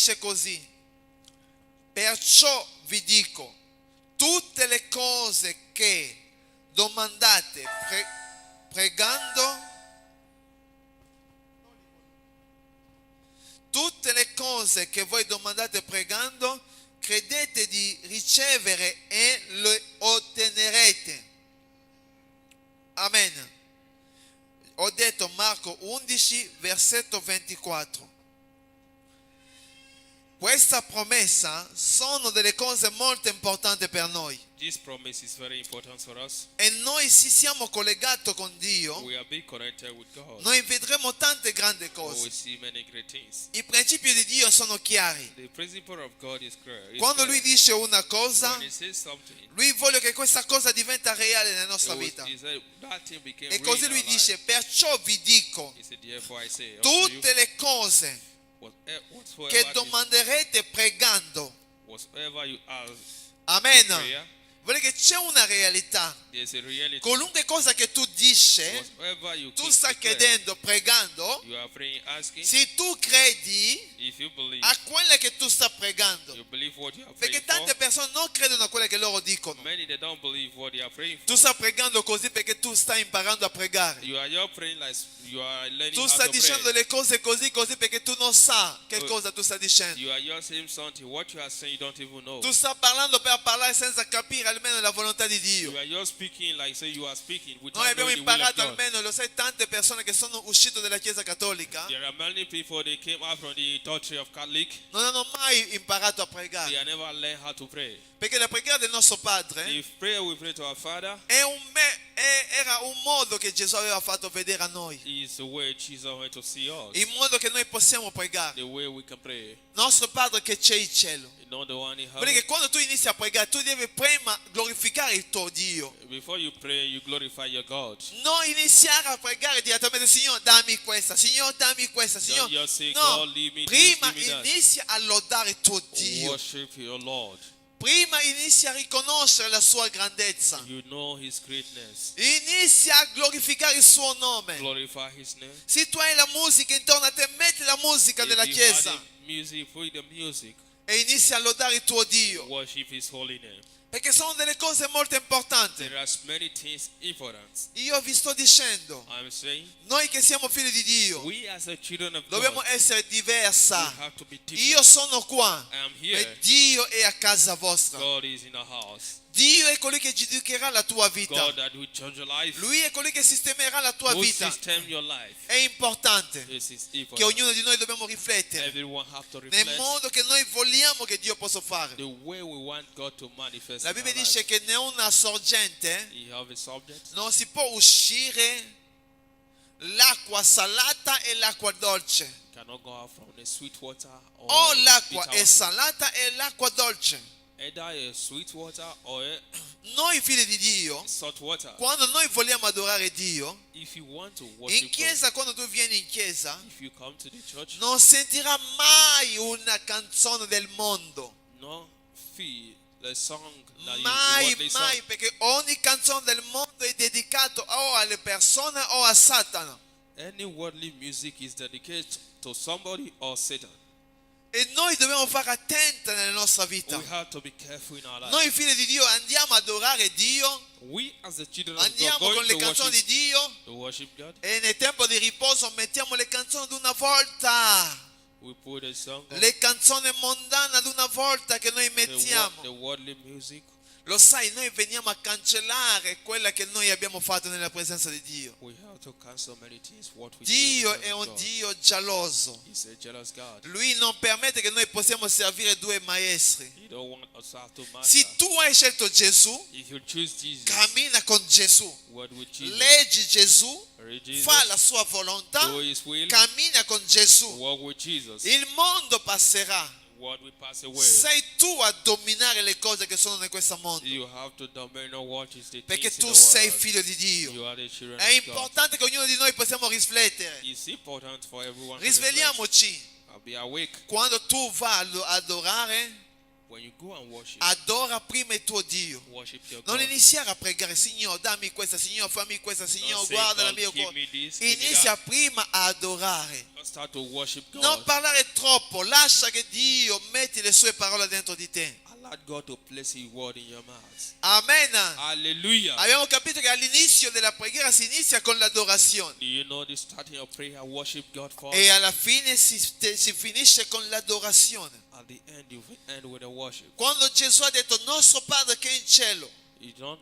dice così: perciò vi dico, tutte le cose che domandate pregando, tutte le cose che voi domandate pregando, credete di ricevere e le ottenerete. Amen. Ho detto Marco 11, versetto 24. Questa promessa sono delle cose molto importanti per noi. This promise is very important for us. E noi si siamo collegati con Dio, We are being connected with God. noi vedremo tante grandi We cose. see many great things. I principi di Dio sono chiari. The principle of God is clear. Quando Lui dice una cosa, when he says something, Lui vuole che questa cosa diventa reale nella nostra vita. he said, that thing became E real così in Lui our dice: life. perciò vi dico, He said, therefore I say unto you, tutte le cose whatsoever che is- domanderete pregando. whatsoever you ask in Amen. prayer, Vuole che c'è una realtà. there's a reality. Qualunque cosa che tu dici, Whatsoever you tu keep stai declaring, chiedendo, pregando, you are praying, asking, se tu credi if you believe, a quelle che tu stai pregando. you believe what you are Perché praying tante for. persone non credono a quelle che loro dicono. Many they don't believe what they are praying Tu for. stai pregando così perché tu stai imparando a pregare. You are just praying like you are learning Tu how stai to dicendo pray. le cose così perché tu non sai che cosa tu stai dicendo. You are just saying something. What you are saying, you don't even know. Tu stai parlando per parlare senza capire almeno la volontà di Dio. You are just speaking like say you are speaking without Noi abbiamo knowing the will of imparato God. almeno, lo sai, tante persone che sono uscite dalla Chiesa Cattolica There are many people they came out from the doctrine of Catholic. non hanno mai imparato a They pregare. have never learned how to pray. Perché la preghiera del nostro Padre The prayer we pray to our Father era un modo che Gesù aveva fatto vedere a noi. is the way Jesus went to see us. Il modo che noi possiamo pregare. The way we can pray. Nostro Padre che c'è in cielo. You know the one in Vuol dire heaven. che quando tu inizi a pregare, tu devi prima glorificare il tuo Dio. Before you pray, you glorify your God. Non iniziare a pregare direttamente: Signore dammi questa, Signore dammi questa, Don't Signore. just say, No, God, leave me this, prima give me that. inizia a lodare il tuo Dio. Worship your Lord. Prima inizia a riconoscere la sua grandezza. You know His greatness. Inizia a glorificare il suo nome. Glorify His name. Se tu hai la musica intorno a te, metti la musica If nella you chiesa have the music, put the music. e inizia a lodare il tuo Dio. Worship His holy name. Perché sono delle cose molto importanti. There are many things important. Io vi sto dicendo, I'm saying, noi che siamo figli di Dio we as the children of dobbiamo God, essere we diversa. have to be Io different. sono qua I am e here. Dio è a casa vostra. God is in our house. Dio è colui che giudicherà la tua vita. God that will judge your life. Lui è colui che sistemerà la tua Who vita. system your life. È importante This is che important. ognuno di noi dobbiamo riflettere Everyone have to nel reflect modo che noi vogliamo che Dio possa fare. the way we want God to manifest La in Bibbia our dice life. che da una sorgente You have a subject. non si può uscire l'acqua salata e l'acqua dolce. Cannot go out from the sweet water or O l'acqua bitter è water. salata e l'acqua dolce. Either a sweet water or a Noi figli di Dio, salt water. quando noi vogliamo adorare Dio, If you want to in worship God, chiesa, quando tu vieni in chiesa, if you come to the church, non sentirà mai una canzone del mondo. no feel the song that Mai, worldly song. mai, perché ogni canzone del mondo è dedicato o alle persone o a Satana. Any worldly music is dedicated to somebody or Satan. E noi dobbiamo fare attenta nella nostra vita. We have to be careful in our life. Noi figli di Dio andiamo a adorare Dio, We as the children of God andiamo con going le to canzoni di worship, Dio to worship God. e nel tempo di riposo mettiamo le canzoni di una volta. We put a song of Le canzoni mondane ad una volta che noi the mettiamo. worldly music. Lo sai, noi veniamo a cancellare quella che noi abbiamo fatto nella presenza di Dio. We have to cancel many things. What we Dio do è un God. Dio geloso. He's a jealous God. Lui non permette che noi possiamo servire due maestri. He don't want us to have to master. Se tu hai scelto Gesù, If you choose Jesus, cammina con Gesù. what with Jesus? Leggi Gesù, Read Jesus, fa la sua volontà, do His will, cammina con Gesù. walk with Jesus. Il mondo passerà. What will pass away. Sei tu a dominare le cose che sono in questo mondo. You have to dominate what is the Perché things in tu the sei world. figlio di Dio. You are the children È of God. importante che ognuno di noi possiamo riflettere. It's important for everyone to Risvegliamoci. reflect. Be awake. Quando tu vai ad adorare, When you go and worship, adora prima il tuo Dio. worship your Non God. iniziare a pregare, Signore dammi questa, Signore fammi questa, Signore Don't say, guarda la God, mia give cosa. me this, give me Inizia that. prima a adorare. Don't start to worship Non God. parlare troppo, lascia che Dio metti le sue parole dentro di te. Allow God to place His word in your mouth. Amen. Hallelujah. Abbiamo capito che all'inizio della preghiera si inizia con l'adorazione Do you know the starting of prayer? Worship God first. e alla fine si finisce con l'adorazione. At the end, you end with a worship. Quando Gesù ha detto nostro Padre che è in cielo, You don't.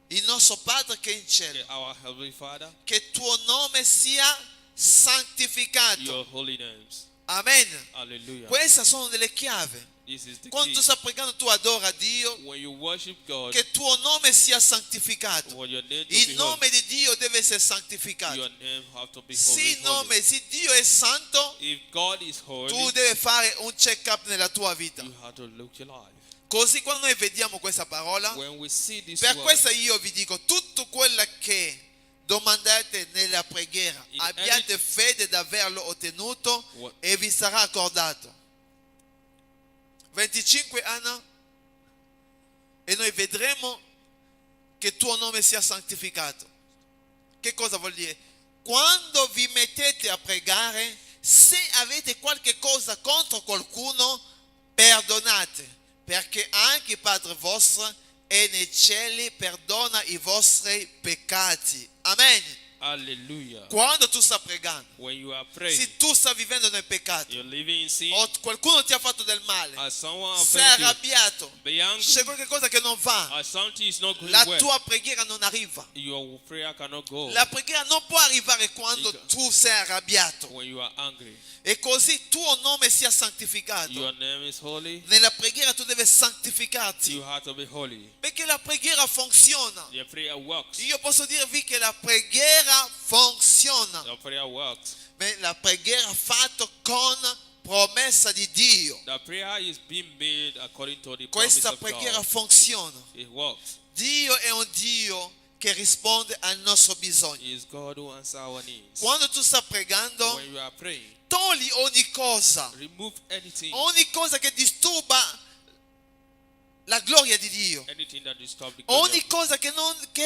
il nostro Padre che è in cielo, Our Heavenly Father, che il tuo nome sia santificato. your holy names. Amen. Hallelujah. Queste sono delle chiavi. This is the Quando key. tu stai pregando, tu adora Dio, When you worship God, che il tuo nome sia santificato. when your name to Il be nome holy, di Dio deve essere santificato. your name have to be Se holy. il nome, se Dio è santo, If God is holy, tu devi fare un check-up nella tua vita. you have to look your life. Così quando noi vediamo questa parola, When we see this per word, questo io vi dico, tutto quello che domandate nella preghiera, In abbiate fede di averlo ottenuto What- e vi sarà accordato. 25 anni e noi vedremo che il tuo nome sia santificato. Che cosa vuol dire? Quando vi mettete a pregare, se avete qualche cosa contro qualcuno, perdonate, perché anche il Padre vostro è nei cieli, perdona i vostri peccati. Amen. hallelujah. Quando tu stai pregando, When you are praying, se tu stai vivendo nel peccato, you're living in sin, o qualcuno ti ha fatto del male, as someone sei offends you, arrabbiato, be angry, c'è qualche cosa che non va, as something is not going la well, tua preghiera non arriva. your prayer cannot go. La preghiera non può arrivare quando tu sei arrabbiato. When you are angry, E così il tuo nome sia santificato. your name is holy, Nella preghiera tu devi santificarti, you have to be holy. perché la preghiera funziona. Your prayer works. Io posso dirvi che la preghiera funziona. Your prayer works. Ma la preghiera fatta con promessa di Dio. The prayer is being made according to the promise Questa of preghiera God. funziona. It works. Dio è un Dio che risponde al nostro bisogno. It is God who answers our needs. Quando tu stai pregando, When you are praying, togli ogni cosa che disturba la gloria di Dio, anything that disturbs the glory ogni cosa che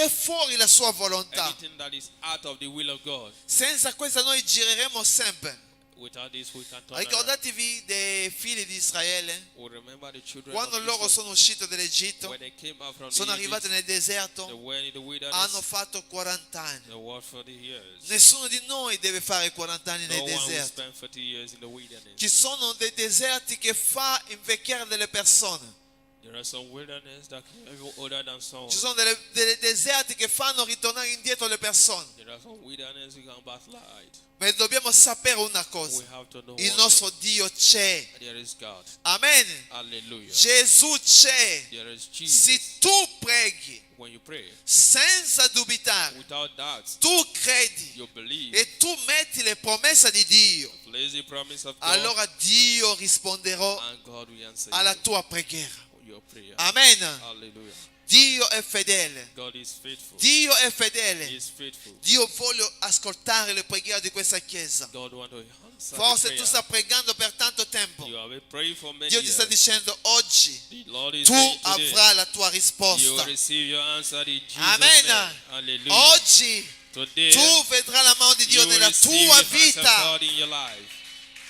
è fuori la sua volontà. anything that is out of the will of God. Senza questa noi gireremo sempre. Without this, we can turn around. Ricordatevi dei figli di Israele We remember the children quando of loro Israel, sono usciti dall'Egitto, when they came out from sono the arrivati Egypt, nel they deserto, went in the wilderness, hanno fatto 40 anni. they worked for the years. Nessuno di noi deve fare 40 anni No nel one will deserto. spend 40 years in the wilderness. Ci sono dei deserti che fa invecchiare delle persone. There are some wilderness that can be older than some. Ci sono delle deserti che fanno ritornare indietro le persone. There are some wilderness you can backslide. Ma dobbiamo sapere una We cosa. have to know Il one nostro thing. Dio c'è. There is God. Amen. Hallelujah. Gesù c'è. There is Se Jesus. tu preghi When you pray, senza dubitare, without doubt, tu credi you believe, e tu metti le promesse di Dio, place the promise of God, allora Dio risponderà and God will answer alla you, tua preghiera. your prayer. Amen. Hallelujah. Dio è fedele. God is faithful. Dio è He fedele. is faithful. Dio vuole ascoltare le preghiere di questa chiesa. God wants to answer Forse the tu prayer. stai pregando per tanto tempo. You have been praying for many Dio ti sta years. dicendo oggi The Lord is tu saying today, avrai la tua you will risposta. receive your answer in Jesus' Amen. name. Hallelujah. Oggi Today, tu vedrai la mano di Dio you will nella receive tua the hands of vita. God in your life.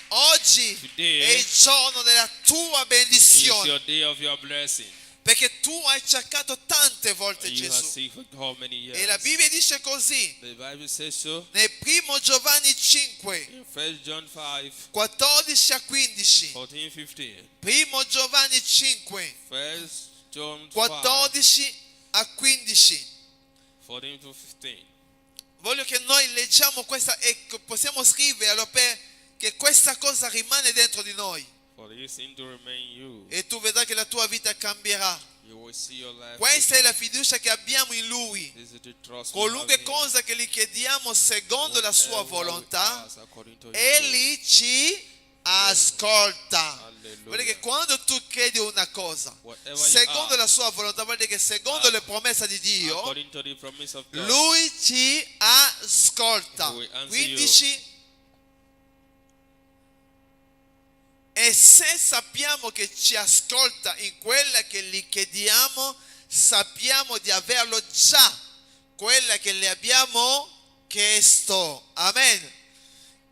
Oggi Today è il giorno della tua is benedizione. your day of your blessing. Perché tu hai cercato tante volte You have Gesù. seen for how many years. E la Bibbia dice così. The Bible says so. Nel primo Giovanni 5, In 1 John 5, 14 a 15. 14, 15. Primo Giovanni 5, 1 John 5, 14 a 15. 14 to 15. Voglio che noi leggiamo questa e possiamo scrivere che questa cosa rimane dentro di noi. For this thing to remain in you, E tu vedrai che la tua vita cambierà. you will see your life. Questa è la fiducia che abbiamo in Lui. This is the trust we have Qualunque in Him. cosa che gli chiediamo secondo la sua Whatever we volontà, ask according to His will. Egli ci ascolta. Hallelujah. Vuol dire che quando tu chiedi una cosa Whatever you secondo ask, la sua volontà, vuol dire che secondo le promesse di Dio, according to the promise of God, Lui ci ascolta. He will answer 15. E E se sappiamo che ci ascolta in quella che gli chiediamo, sappiamo di averlo già, quella che le abbiamo chiesto. Amen.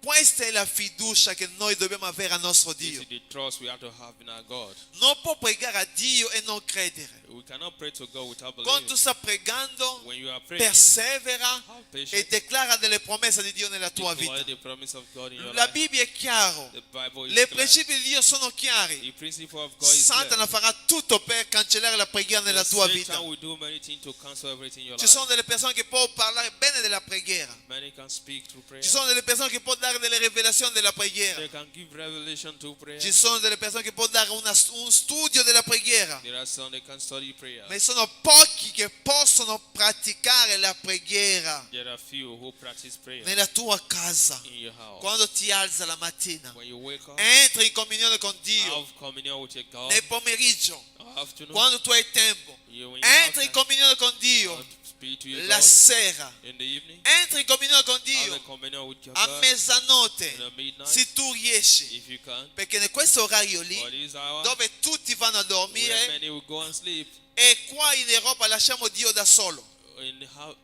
Questa è la fiducia che noi dobbiamo avere al nostro This Dio. is the trust we have to have in our God. Non può pregare a Dio e non credere. We cannot pray to God without Quando tu believing. stai pregando, When you are praying, persevera have e patience. declara delle promesse di Dio nella tua Declare vita. the promise of God in your La life. Bibbia è chiara. The Bible is Le clear. principi di Dio sono chiari. The principle of God is Satana clear. farà tutto per cancellare la preghiera nella tua vita. Satan will do many things to cancel everything in your Ci life. sono delle persone che possono parlare bene della preghiera. Many can speak through prayer. Ci sono delle persone che possono dare delle rivelazioni della preghiera. They can give revelation to prayer. Ci sono delle persone che possono dare un studio della preghiera. There are some that can study prayer. Ma sono pochi che possono praticare la preghiera There are few who practice prayer nella tua casa. in your house. Quando ti alza la mattina, When you wake up, entri in comunione con Dio. have communion with your God. Nel pomeriggio, Afternoon, quando tu hai tempo, when you have entri in time, comunione con Dio. speak to your La God. sera, In the evening, entri in comunione con have a Dio communion with your a God. mezzanotte, In the midnight, se tu riesci. if you can. Perché in questo orario lì, For this hour, dove tutti vanno a where dormire, many will go and sleep. e qua in Europa lasciamo Dio da solo. In the house,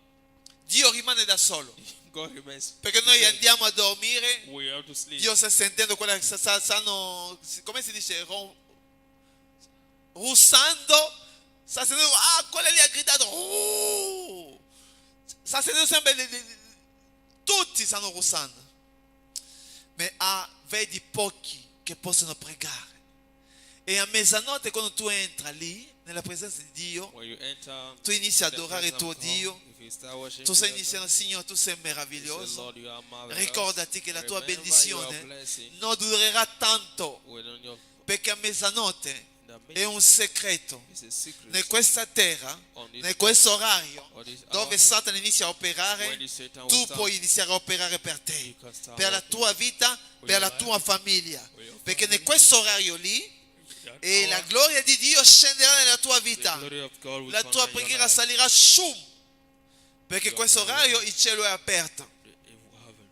Dio rimane da solo. God remains. Perché noi andiamo a dormire, We have to sleep. Dio sta sentendo quella che stanno, come si dice, russando, sta sentendo, quella lì ha gridato, sta sentendo sempre, tutti stanno russando. Ma vedi pochi che possono pregare. E a mezzanotte quando tu entri lì, nella presenza di Dio, When you enter tu inizi a the adorare il presence tuo of God, Dio. if you start worshiping Tu stai God, iniziando, Signore, tu sei you say, meraviglioso. Lord, you are marvelous. Ricordati che la tua Remember benedizione your blessing non durerà tanto, within your, perché a mezzanotte in the è un segreto. It's a secret. In questa terra, On this in questo orario, or this dove hour, Satana inizia a when operare, the Satan will tu start, puoi iniziare a operare per te, you can start per la working. tua vita, per la tua famiglia. Perché in questo orario lì, That e hour, la gloria di Dio scenderà nella tua the vita. glory of God will La come tua in your preghiera life. salirà su, perché questo orario il cielo è aperto. The evil heaven.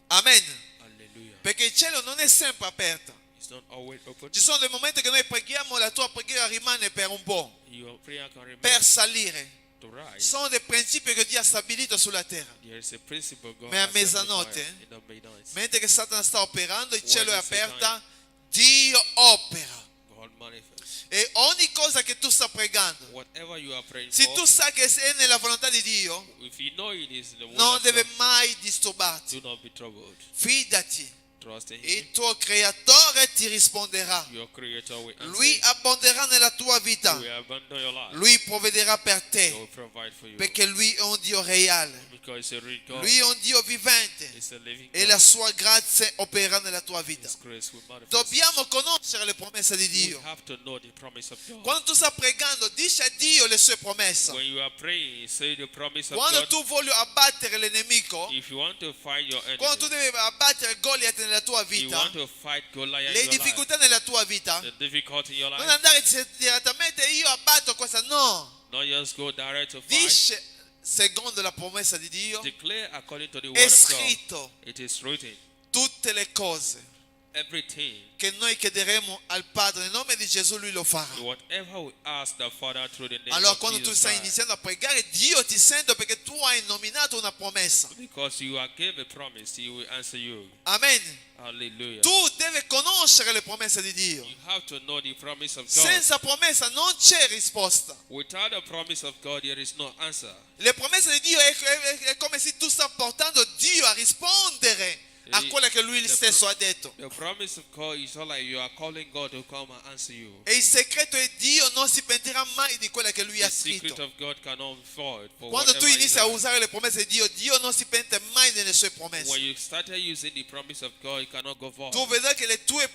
Amen. Hallelujah. Perché il cielo non è sempre aperto. It's not always open. Ci sono dei momenti che noi preghiamo, la tua preghiera rimane per un po', Your prayer can remain per salire. to rise. Sono dei principi che Dio ha stabilito sulla terra. There is a principle God Ma a has mezzanotte, established in the midnight. Mentre che Satana sta operando, il When cielo è the Satan- aperto, Dio opera. God manifests. E ogni cosa che tu stai pregando, Whatever you are praying se for, tu sai che sei nella volontà di Dio, if you know it is the will non of deve God, mai disturbarti. do not be troubled. Fidati, Trust in Him. il tuo creatore ti risponderà. Your Creator will answer. Lui abbonderà nella tua He vita. will abandon your life. Lui provvederà per He te, will provide for you. perché Lui è un Dio reale. Because He's a real God. Lui è un Dio vivente He's a living e God. la sua grazia opererà nella tua vita. His grace will manifest. Dobbiamo conoscere le promesse di We Dio. have to know the promise of God. Quando tu stai pregando, dici a Dio le sue promesse. When you are praying, say the promise of Quando God. tu vuoi abbattere il nemico, If you want to fight your quando tu enemy, devi abbattere Goliath nella tua you vita, want to fight Goliath le in your life, difficoltà nella tua vita, the difficulty in your non life, andare direttamente io abbatto questa, no. not just go direct to fight. Dice secondo la promessa di Dio, Declare according to the word è of God. scritto It is written. tutte le cose Everything, che noi chiederemo al Padre nel nome di Gesù, Lui lo farà. whatever we ask the Father through the name Allora of quando tu Jesus stai Christ, iniziando a pregare, Dio ti sente perché tu hai nominato una promessa. because you are gave a promise, He will answer you. Amen. Hallelujah. Tu devi conoscere le promesse di Dio. You have to know the promise of God. Senza promessa non c'è risposta. Without the promise of God, there is no answer. Le promesse di Dio è come se tu stai portando Dio a rispondere a quello che Lui stesso ha detto. The promise of God is not like you are calling God to come and answer you. E il segreto è Dio non si pentirà mai di quello che Lui The ha secret scritto. of God cannot be void. For Quando tu whatever inizi He a does. usare le promesse di Dio, Dio non si pente mai delle sue When promesse. you started using the promise of God, it cannot go void. Tu vedrai che le tue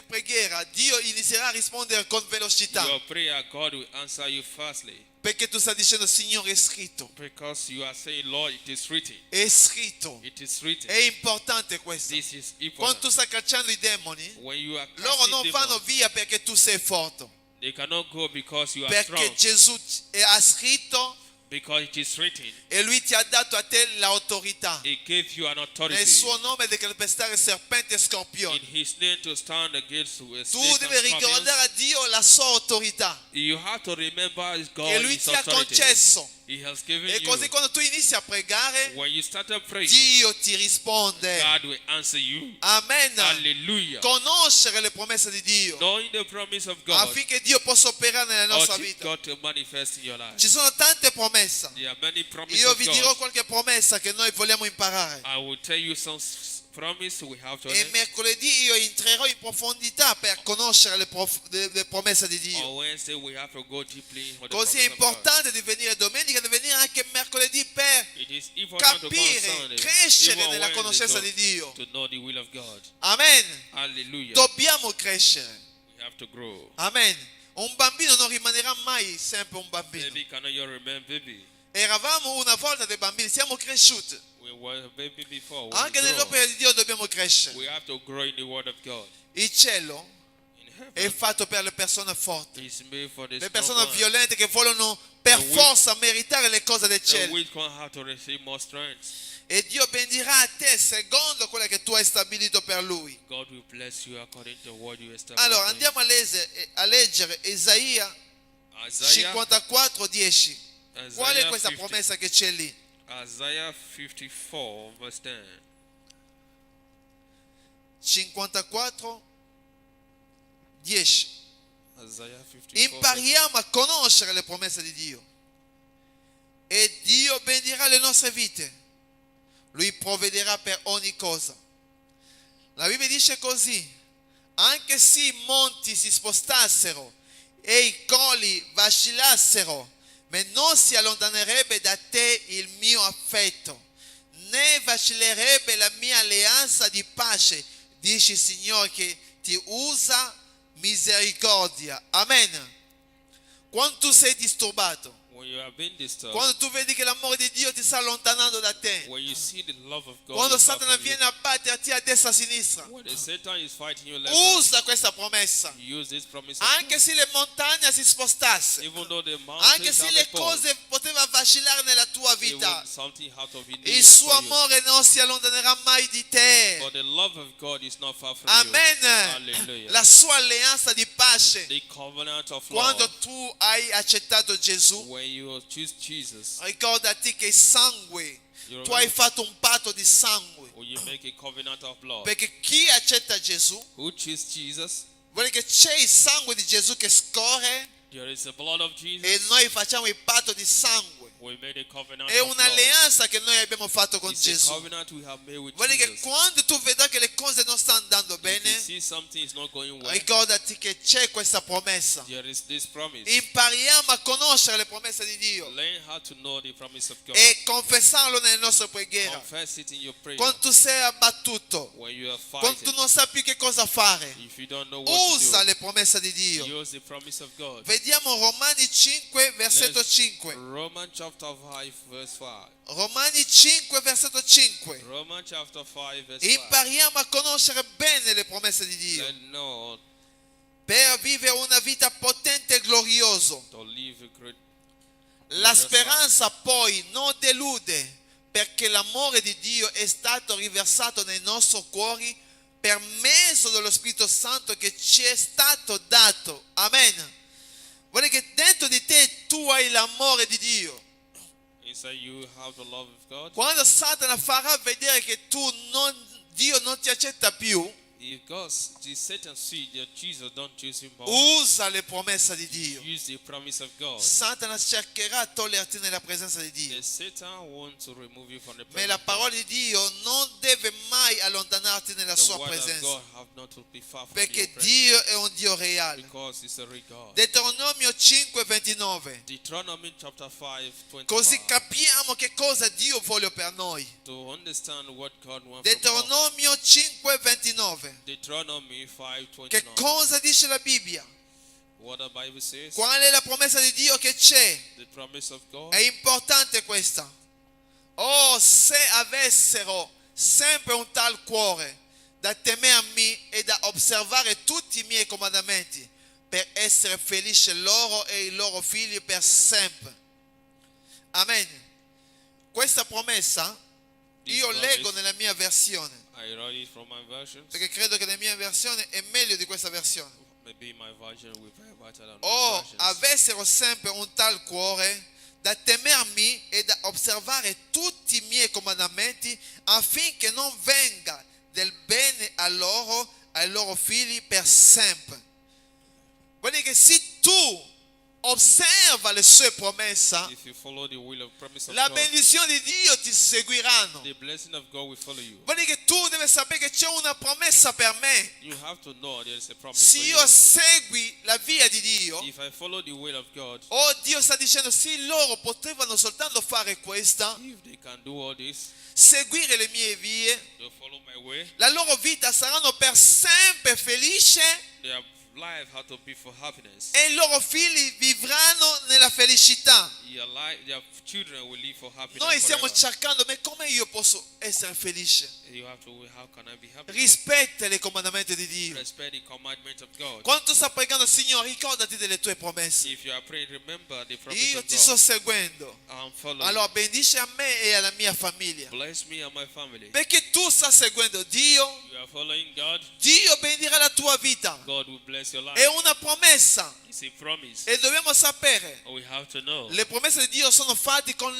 preghiere, Dio inizierà a rispondere con velocità. Your prayer, God will answer you fastly. Perché tu stai dicendo, Signore, è scritto. Because you are saying, Lord, it is written. È scritto. It is written. È importante questo. This is Quando important. tu stai cacciando i demoni, When you are loro casting non vanno demons, via perché tu sei forte. they cannot go because you are Perché strong. Gesù ha scritto Because it is written, E lui ti ha dato a te l'autorità. He gave you an Nel authority suo nome di calpestare serpenti e in scorpioni. His name to stand against Tu snakes devi and ricordare scorpions. a Dio la sua autorità You have to remember che God, lui His ti ha authority. concesso. He has given E così you. quando tu inizi a pregare, When you started praying, Dio ti risponde. God will answer you. Amen. Hallelujah. Conoscere le promesse di Dio Knowing the promise of God, affinché Dio possa operare nella nostra ought vita. God to manifest in your life. Ci sono tante promesse. There are many promises Io of vi dirò God. qualche promessa che noi vogliamo imparare. I will tell you some promise we have to E learn. mercoledì io entrerò in profondità per conoscere le promesse di Dio. On Wednesday we have to go deeply into the Così è promise of God. importante di venire domenica, di venire anche mercoledì per It is important to go on capire, Sunday, crescere even nella Wednesday, conoscenza di Dio. to know the will of God. Amen. Hallelujah. Dobbiamo crescere. We have to grow. Amen. Un bambino non rimanerà mai sempre un bambino. Baby, cannot you remember baby? Eravamo una volta dei bambini, siamo cresciuti. We were a baby before. We, Anche grow. nell'opera di Dio dobbiamo crescere. We have to grow in the word of God. Il cielo In heaven, è fatto per le persone forti, it's made for the le strong persone one. violente che vogliono per The weak- forza meritare le cose del The cielo. weak one have to receive more strength. E Dio bendirà a te secondo quello che tu hai stabilito per lui. God will bless you according to what you established. Allora in andiamo a leggere Isaia Isaiah, 54:10. Qual è Isaiah questa 50 promessa che c'è lì? Isaiah 54 verse 10. 54:10. Isaiah 54 verse Impariamo a conoscere le promesse di Dio. E Dio bendirà le nostre vite. Lui provvederà per ogni cosa. La Bibbia dice così: anche se i monti si spostassero e i colli vacillassero, ma non si allontanerebbe da te il mio affetto, né vacillerebbe la mia alleanza di pace, dice il Signore che ti usa misericordia. Amen. Quando tu sei disturbato, When you have been disturbed, quando tu vedi che l'amore di Dio ti sta allontanando da te, when you see the love of God, quando is far Satana from you, viene a batterti a destra e a sinistra, when the Satan is fighting you left, and usa questa promessa. right, use this promise of Anche God. se le montagne si spostassero, Even though the anche mountains se have le been fallen, cose potevano vacillare nella tua even vita, something out of it il suo amore non si allontanerà mai di te. but the love of God is not far from Amen. you. Hallelujah. La sua alleanza di pace. The covenant of Quando love. tu hai accettato Gesù, When you choose Jesus, ricordati che il sangue, you tu hai fatto un patto di sangue. when you make a covenant of love. Perché chi accetta Gesù, Who choose Jesus? vuole che c'è il sangue di Gesù che scorre There is the blood of Jesus. e noi facciamo il patto di sangue. We made a covenant È of love. un'alleanza che noi abbiamo fatto con It's a Gesù. covenant we have made with Vuole che Jesus. quando tu vedrai che le cose non stanno andando If you bene, see something is not going well, ricordati che c'è questa promessa. there is this promise. Impariamo a conoscere le promesse di Dio Learn how to know the promise of God. e confessarlo nelle nostre preghiere. Confess it in your prayer. Quando tu sei abbattuto, When you are quando tu fighting, non sai più che cosa fare, if you don't know what usa to le promesse di Dio. do, use the promise of God. Vediamo Romani 5, versetto Let's- 5. Romans chapter 5 verse 5. Romani 5, versetto 5. Romans chapter 5 verse 5. Impariamo a conoscere bene le promesse di Dio Let know per vivere una vita potente e gloriosa. to live a great. La speranza poi non delude, perché l'amore di Dio è stato riversato nei nostri cuori per mezzo dello Spirito Santo che ci è stato dato. Amen. Vuole che dentro di te tu hai l'amore di Dio. Inside you have the love of God. Quando Satana farà vedere che Dio non ti accetta più, If God, the Satan see that Jesus don't choose him more, usa le promesse di Dio. use the promise of God. Satana cercherà di toglierti nella presenza di Dio. The Satan wants to remove you from the Ma la presence of God. parola di Dio non deve mai allontanarti nella The sua word of presenza, God have not to be far from perché your presence, Dio è un Dio reale. because it's a real God. Deuteronomio 5:29. Deuteronomy chapter 5, 25. Così capiamo che cosa Dio vuole per noi. To understand what God wants from us. Deuteronomio 5:29. Deuteronomy 5, Che 29. cosa dice la Bibbia? What the Bible says. Qual è la promessa di Dio che c'è? The promise of God. È importante questa. Oh, se avessero sempre un tal cuore da temermi e da osservare tutti i miei comandamenti per essere felici loro e i loro figli per sempre. Amen. Questa promessa This io leggo promise, nella mia versione, I read it from my version. perché credo che la mia versione è meglio di questa versione. Maybe my version will be better than Oh, those versions. avessero sempre un tal cuore da temermi e da osservare tutti i miei comandamenti, affinché non venga del bene a loro, ai loro figli per sempre. Vuol dire che se tu osserva le sue promesse, If you follow the will of promise of la God, benedizione di Dio ti seguiranno. the blessing of God will follow you. Vuol dire che tu devi sapere che c'è una promessa per me. You have to know there is a promise Se for io you. segui la via di Dio, If I follow the will of God, oh, Dio sta dicendo, sì, loro potevano soltanto fare questa, if they can do all this, seguire le mie vie, they'll follow my way. la loro vita saranno per sempre felice Their life had to be for happiness. e i loro figli vivranno nella felicità. Their children will live for happiness Noi stiamo forever. cercando, ma come io posso essere felice? You have to, how can I be happy? Rispetta i comandamenti di Dio. Respect the commandments of God. Quando tu stai pregando, Signore, ricordati delle tue promesse. If you are praying, remember the promise Io of ti God. sto seguendo. I'm following. Allora benedice a me e alla mia famiglia. Bless me and my family. Perché tu stai seguendo Dio, You are following God. Dio benedirà la tua vita. God will bless your life. È una promessa It's a promise. e dobbiamo sapere, We have to know. le promesse di Dio sono fatte con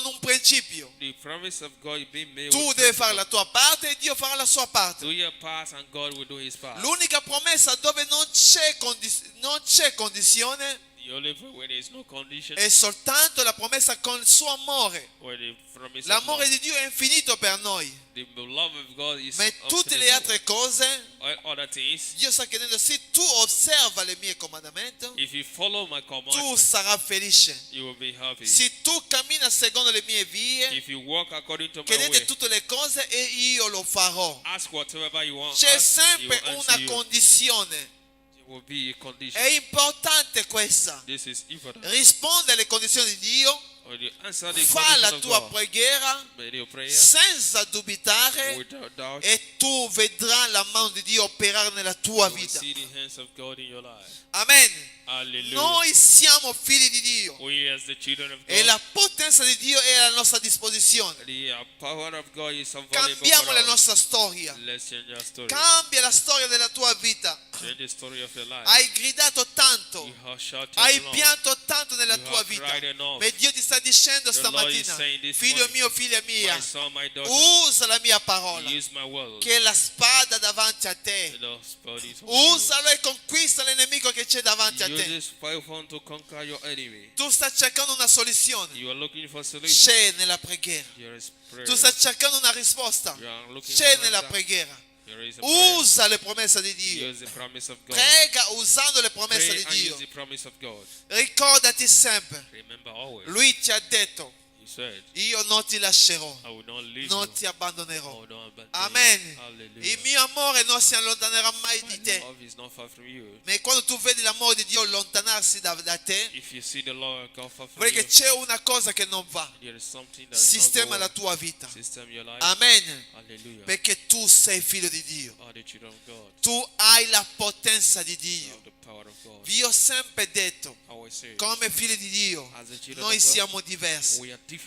un principio. The promise of God is being made. Tu with devi fare principle. la tua parte e Dio farà la sua parte. Do your part and God will do His part. L'unica promessa dove non c'è condizione The only way where there is no condition, è soltanto la promessa con il suo amore. where the promise of L'amore love. di Dio è infinito per noi, The love of God is ma tutte le altre cose all other things. Dio sta chiedendo, se tu osserva le mie comandamenti, If you follow my tu commandments, sarai felice. you will be happy. Se tu cammini secondo le mie vie, If you walk according to my chiedete way, tutte le cose e io lo farò. ask whatever you want. C'è Ask, he sempre will una answer you. condizione. It will be a condition. È importante questa. This is important. Risponde alle condizioni di Dio, When you answer the fa condition la of tua God, preghiera by your prayer, senza dubitare without doubt, e tu vedrai la mano di Dio operare nella tua you will vita. see the hands of God in your life. Amen. Hallelujah. Noi siamo figli di Dio We as the children of e God, la potenza di Dio è alla nostra disposizione. the power of God is available Cambiamo for la us. nostra storia. Let's change our story. Cambia la storia della tua vita. Change the story of your life. Hai gridato tanto, You have shouted hai enough. pianto tanto nella You tua have vita, cried enough. ma Dio ti sta dicendo The Lord is stamattina, saying this figlio morning, mio, figlia mia, My son, my daughter, usa la mia parola, use my word. che è la spada davanti a te. The Spirit is on Usalo e conquista il nemico che c'è davanti a you. Use te. this weapon to conquer your enemy. Tu stai cercando una soluzione, You are looking for solution. c'è nella preghiera. There is prayer. Tu stai cercando una risposta, You are looking c'è for nella answer. preghiera. There is a prayer. Usa le promesse di Dio. Use the promise of God. Prega usando le promesse Pray di and use Dio. the promise of God. Ricordati sempre, Remember always. Lui ti ha detto, He said, io non ti lascerò, I will not leave non you. ti I abbandonerò. will not abandon Amen. you. Hallelujah. Il mio amore non si allontanerà mai My di te. love is not far from you. Ma quando tu vedi l'amore di Dio allontanarsi da te, If you see the Lord God far from vedi you, che c'è una cosa che non va. there is something that is Sistema not la going. tua vita. System your life. Amen. Hallelujah. Perché tu sei figlio di Dio. Are the children of God. Tu hai la potenza di You Dio. have the power of God. Vi ho sempre detto, I always say, come figli di Dio, as the children noi of God, siamo diversi. we are different.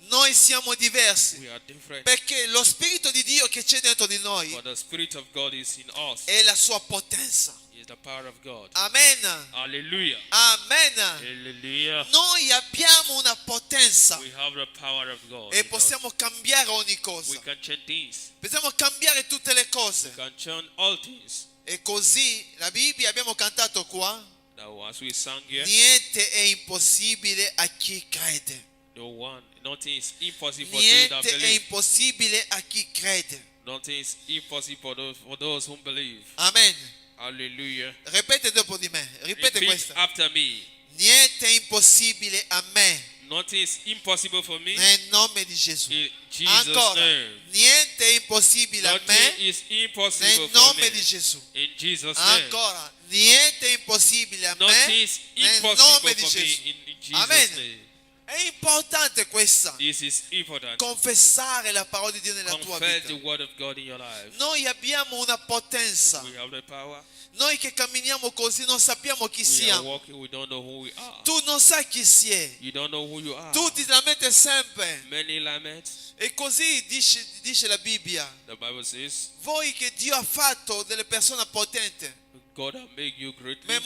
Noi siamo diversi. We are different. Perché lo Spirito di Dio che c'è dentro di noi But the Spirit of God is in us. è la sua potenza. Is the power of God. Amen. Hallelujah. Amen. Hallelujah. Noi abbiamo una potenza We have the power of God. e in us. possiamo cambiare ogni We cosa. can change things. Possiamo cambiare tutte le We cose. can change all things. E così la Bibbia abbiamo cantato qua. Now, as we sang here, Niente è impossibile a chi crede. no one, nothing is impossible for those that Niente è believe. impossibile a chi crede. Nothing is impossible for those who believe. Amen. Hallelujah. Ripete dopo di me. Ripete Repeat questa. after me. Niente è impossibile a me. Nothing is impossible for me. Nel nome di Gesù. In Jesus' Ancora. name. Niente è impossibile a Nothing me. is impossible Nel for nome me. di Gesù. In Jesus' name. Ancora. Niente è impossibile a Nothing me. is Nel impossible nome di for me. Gesù. In Jesus' Amen. name. È importante questa. This is important. Confessare la parola di Dio nella tua Confess vita. the word of God in your life. Noi abbiamo una potenza. We have the power. Noi che camminiamo così non sappiamo chi We are siamo. walking. We don't know who we are. Tu non sai chi sei. You don't know who you are. Tu ti lamenti sempre. Many lament. E così dice la Bibbia. The Bible says Voi che Dio ha fatto delle persone potenti, God has made you greatly. ma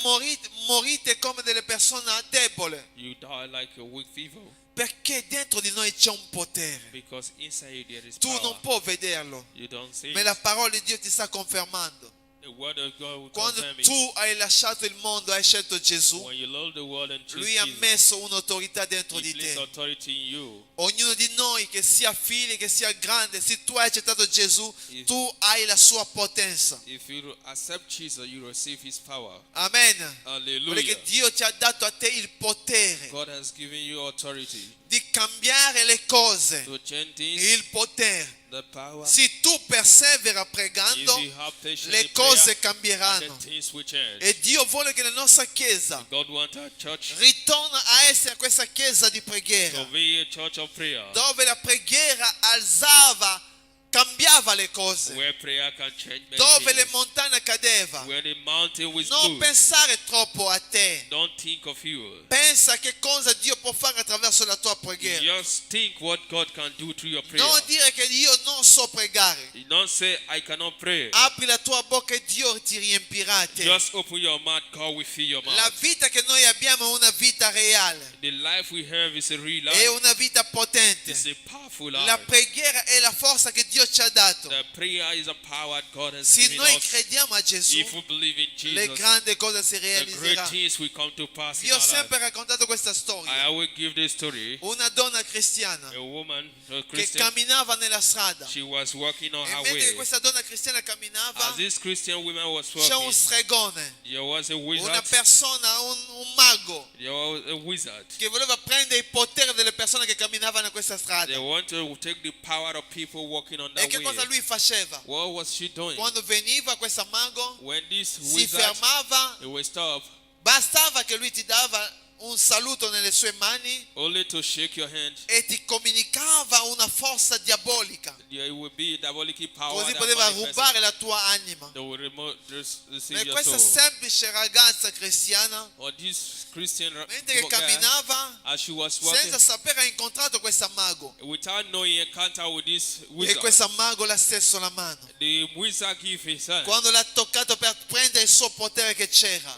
morite come delle persone deboli. You die like a weak people. Perché dentro di noi c'è un potere. Because inside you there is Tu power. non puoi vederlo, You don't see ma it. la parola di Dio ti sta confermando. The word of God will Quando confirm tu it. hai lasciato il mondo, hai scelto Gesù, When you love the world and choose Lui ha Jesus, messo un'autorità dentro He di places te. authority in you. Ognuno di noi, che sia figlio, che sia grande, se tu hai accettato Gesù, tu hai la sua potenza. If you accept Jesus, you receive His power. Amen. Vuole Hallelujah. che Dio ti ha dato a te il potere God has given you authority di cambiare le cose, to change things. il potere. The power. Se tu persevera If pregando, you have patience le in cose prayer, and the cambieranno. things will change. E Dio vuole che la nostra chiesa God wants our church ritorna a essere questa chiesa di to preghiera, be a church of prayer, dove la preghiera alzava, cambiava le cose, where prayer can change many dove le things, montagne cadeva. where the mountain will Non move. pensare troppo a te. Don't think of you. Pensa che cosa Dio può fare attraverso la tua preghiera. Just think what God can do through your prayer. Non dire che io non so pregare. You don't say, I cannot pray. Apri la tua bocca e Dio ti riempirà a te. Just open your mouth, God will fill your La mouth. vita che noi abbiamo è una vita reale, The life we have is a real è life. una vita potente. It's a powerful La life. preghiera è la forza che Dio ci ha dato. The prayer is a power God has Se given noi us. crediamo a Gesù, If we believe in le Jesus, grandi cose si the great realizzeranno. things will come to pass in Io ho our life. sempre raccontato questa I storia. always give this story. Una donna cristiana A woman, a che Christian, camminava nella strada. she was walking on E her mentre way. questa donna cristiana camminava, As this Christian woman was c'è un walking, stregone, there was a una wizard. persona, un mago There was a wizard. che voleva prendere il potere delle persone che camminavano in questa They strada. want to take the power of people walking on E that che cosa way. lui faceva? What was she doing? Quando veniva questo mago, When this si wizard, fermava, he would stop bastava che lui ti dava un saluto nelle sue mani only to shake your hand. e ti comunicava una forza diabolica. There will be diabolic power Così that poteva manifests. rubare la tua anima. They will receive Ma your questa soul. semplice ragazza cristiana, Or this Christian mentre che guy, camminava, as she was walking, senza sapere, ha incontrato questa mago. without knowing encounter with this E wizard, questa mago l'ha steso la mano. the wizard gave his hand. Quando l'ha toccato per prendere il suo potere che c'era,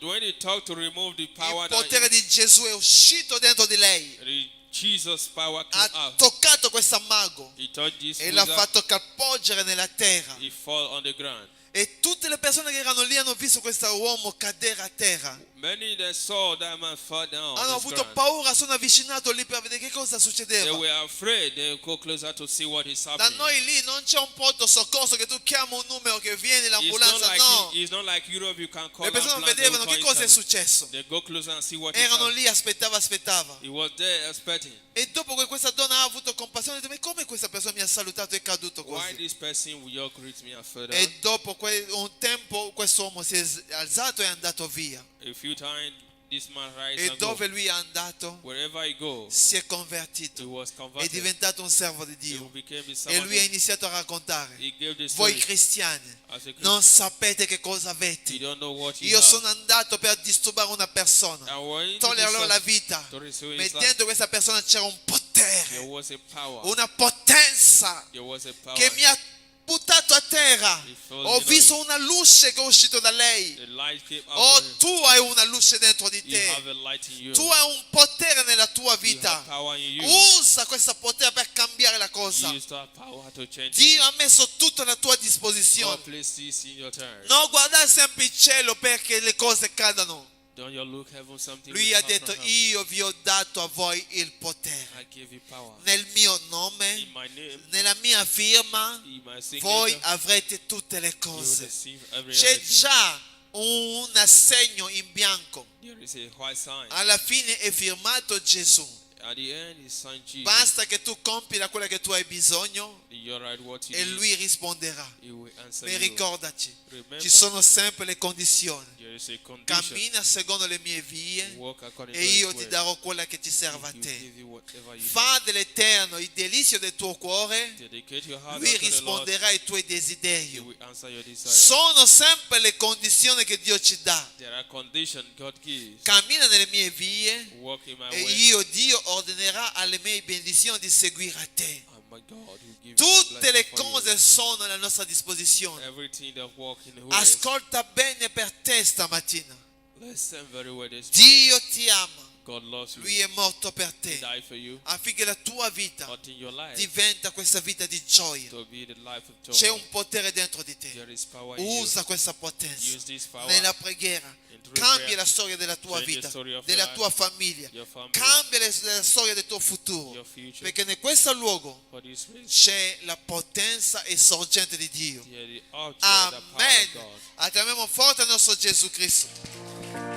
When he talked to remove the power il potere di Gesù è uscito dentro di lei. the Jesus power came Ha out. toccato questa mago He touched this e l'ha wizard, fatto capoggere nella terra. he fall on the ground. E tutte le persone che erano lì hanno visto questo uomo cadere a terra. Many that saw that man fall down Hanno on the avuto ground. paura, sono avvicinato lì per vedere che cosa They succedeva. were afraid. They go closer to see what is Da happening. noi lì non c'è un pronto soccorso che tu chiami un numero che viene l'ambulanza, no. It's not like Europe. You can call Le persone ambulance, they will vedevano call che cosa è inside. successo. They go closer and see what is Erano happening. lì, aspettava. He was there expecting. E dopo che questa donna ha avuto compassione, ha detto, ma come questa persona mi ha salutato e è caduto Why così? this person will you greet me and further? E dopo un tempo questo uomo si è alzato e è andato via. A few times this man rise E and go. dove lui è andato Wherever he goes, si è he convertito. was È converted. diventato un servo di He Dio. became a E servant. lui ha iniziato a raccontare. He gave the Voi story cristiani as a Christian. non sapete che cosa You avete. don't know what you Io have. sono andato per disturbare una persona, And when togliere loro la Jesus vita. to receive Ma his life, dentro questa persona c'era un there potere, was a power. una potenza There was a power. che mi ha buttato a terra. Ho visto una luce che è uscita da lei. The light came out. Oh, of him. tu hai una luce dentro di You have te. a light in you. Tu hai un potere nella tua You have vita. power in you. Usa questo potere per cambiare la cosa. Use that power to change Dio things. ha messo tutto alla tua God disposizione. place this in your turn. Non guardare sempre il cielo perché le cose cadano. Don't you look heaven something Lui will ha happen detto, from heaven. io vi ho dato a voi il potere. I give you power. Nel mio In nome, my name, nella mia firma, in my voi signature, avrete tutte le you will cose. receive every C'è other thing. già un assegno in bianco. There is a white sign. Alla fine è firmato Gesù. At the end, His Son Jesus. Basta che tu compila quella che tu hai bisogno You write what you e need. Lui risponderà. He will answer Ma you. ricordaci, Remember, ci sono sempre le condizioni. there is a condition. Cammina secondo le mie vie Walk according e to His io ti word. darò quella che ti serve a He will te. give you whatever you Fa dell'Eterno il delizio del tuo cuore, need. Dedicate your heart Lui unto the Lord. risponderà ai tuoi He desideri. will answer your desire. Sono sempre le condizioni che Dio ci dà. There are conditions God gives. Cammina nelle mie vie Walk in my e way. io, Dio, ordinerà alle mie benedizioni di seguire a te. And my God will give you Tutte le blessing for cose you. sono alla nostra disposizione. Everything that walk in the way. Ascolta bene per te stamattina. Listen very well this morning. Dio ti ama. God loves you. Lui è morto per He te died for you. affinché la tua vita But in your life, diventa questa vita di gioia. to be the life of C'è joy. un potere dentro di te. There is power in you. Usa questa potenza Use this power. nella preghiera. in true Cambia prayer. la storia della tua Change the vita, story of della your tua life, famiglia. your family, Cambia la storia del tuo futuro. your future. Perché in questo luogo For this reason, c'è la potenza e sorgente di Dio. here the outro, the power Amen. of God. Acclamiamo forte il nostro Gesù Cristo.